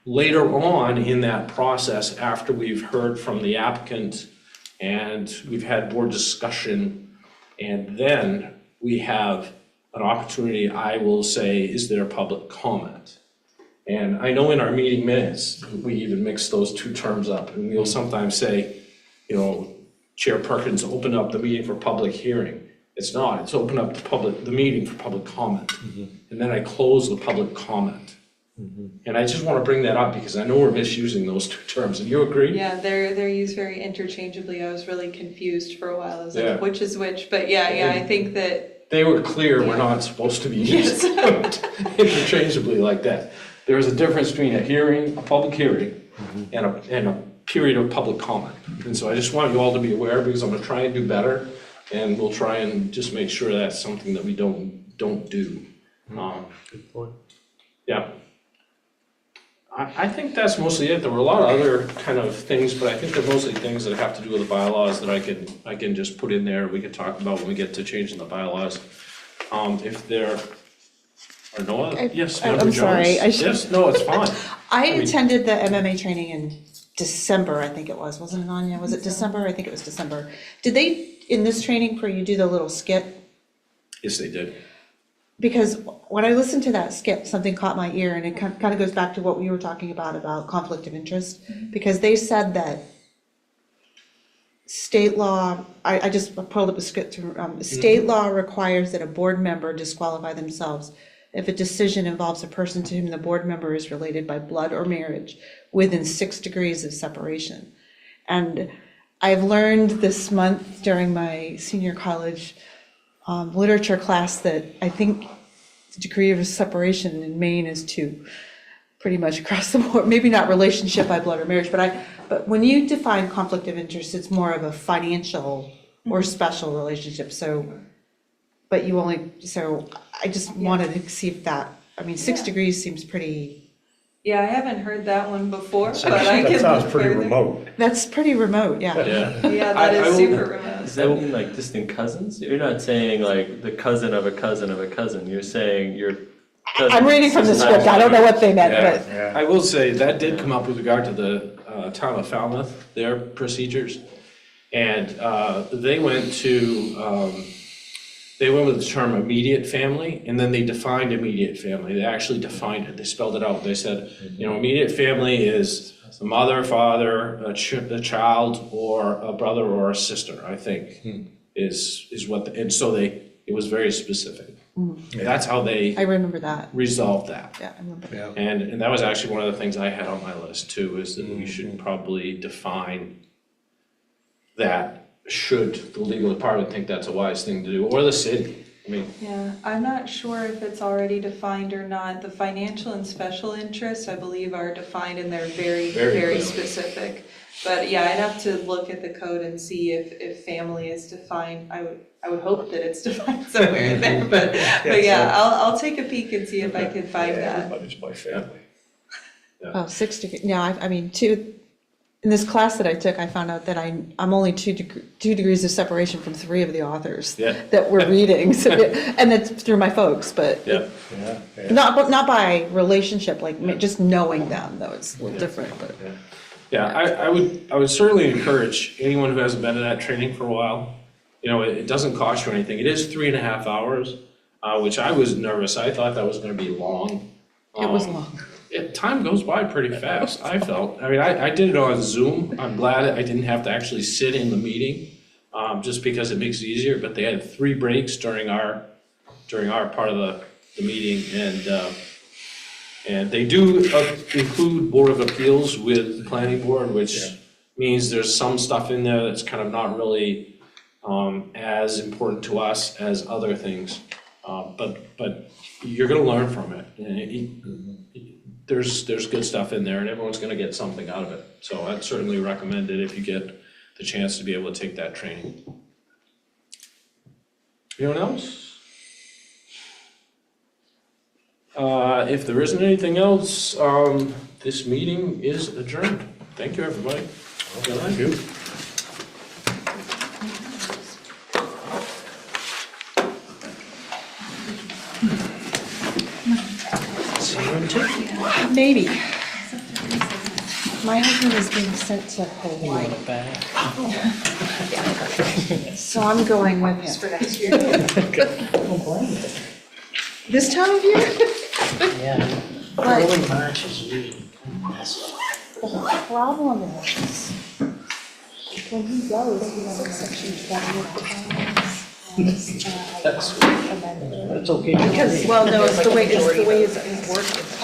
Later on in that process, after we've heard from the applicant and we've had board discussion, and then we have an opportunity, I will say, is there public comment? And I know in our meeting minutes, we even mix those two terms up, and we'll sometimes say, you know, Chair Perkins opened up the meeting for public hearing. It's not, it's open up the meeting for public comment. And then I close the public comment. And I just wanna bring that up because I know we're misusing those two terms, and you agree? Yeah, they're used very interchangeably. I was really confused for a while. I was Yeah. like, which is which? But yeah, I think that, They were clear, we're not supposed to be used interchangeably like that. There is a difference between a hearing, a public hearing, and a period of public comment. And so I just want you all to be aware, because I'm gonna try and do better, and we'll try and just make sure that's something that we don't do. Good point. Yeah. I think that's mostly it. There were a lot of other kind of things, but I think they're mostly things that have to do with the bylaws that I can just put in there, we can talk about when we get to changing the bylaws. If there are no other, yes, Member I'm Jones? sorry, I should- Yes, no, it's fine. I mean- attended the MMA training in December, I think it was, wasn't it, Anya? Was it December? I think it was December. Did they, in this training, where you do the little skit? Yes, they did. Because when I listened to that skit, something caught my ear, and it kind of goes back to what we were talking about conflict of interest. Because they said that state law, I just pulled up a skit to, state law requires that a board member disqualify themselves if a decision involves a person to whom the board member is related by blood or marriage within 6 degrees of separation. And I've learned this month during my senior college literature class that I think the degree of separation in Maine is 2, pretty much across the board. Maybe not relationship by blood or marriage, but when you define conflict of interest, it's more of a financial or special relationship. So, but you only, so I just wanted to see if that, I mean, 6 degrees seems pretty, yeah, I haven't heard that one before, but I can That sounds look pretty further. remote. that's pretty remote, yeah. Yeah. Yeah, I that is will- super remote. Does that mean like distant cousins? You're not saying like the cousin of a cousin of a cousin, you're saying your cousin. I'm reading from the script, I don't know what they meant, Yeah. but. Yeah. I will say, that did come up with regard to the town of Falmouth, their procedures. And they went with the term immediate family, and then they defined immediate family. They actually defined it, they spelled it out. They said, immediate family is a mother, father, a child, or a brother or a sister, I think, is what, and so it was very specific. That's how they I remember that, resolved that. yeah, I remember. Yeah. And that was actually one of the things I had on my list too, is that we should probably define that, should the legal department think that's a wise thing to do, or the city. I mean, Yeah, I'm not sure if it's already defined or not. The financial and special interests, I believe, are defined and they're very, Very very clearly. specific. But yeah, I'd have to look at the code and see if family is defined. I would hope that it's defined somewhere in there, but yeah, I'll take a peek and see if I can find that. Everybody's my family. Oh, 6 degrees, no, I mean, in this class that I took, I found out that I'm only 2 degrees of separation from 3 of the authors Yeah. that we're reading, so, and it's through my folks, but yeah, Yeah. not by relationship, like just knowing them, though, it's a little different, but. yeah, I would certainly encourage anyone who hasn't been to that training for a while, it doesn't cost you anything. It is 3.5 hours, which I was nervous. I thought that was gonna be long. It was long. Time goes by pretty fast, I felt. I mean, I did it on Zoom. I'm glad I didn't have to actually sit in the meeting, just because it makes it easier, but they had 3 breaks during our part of the meeting, and they do include Board of Appeals with Planning Board, which means there's some stuff in there that's kind of not really as important to us as other things. But you're gonna learn from it. There's good stuff in there, and everyone's gonna get something out of it. So I'd certainly recommend it if you get the chance to be able to take that training. Anyone else? If there isn't anything else, this meeting is adjourned. Thank you, everybody. Good night. Thank you. Maybe. My husband is being sent to Hawaii. So I'm going with him. For next year. This time of year? Yeah, But early March is usually messy. the problem is, when he goes, he has such huge That's okay. Because, well, no, it's the way it's working.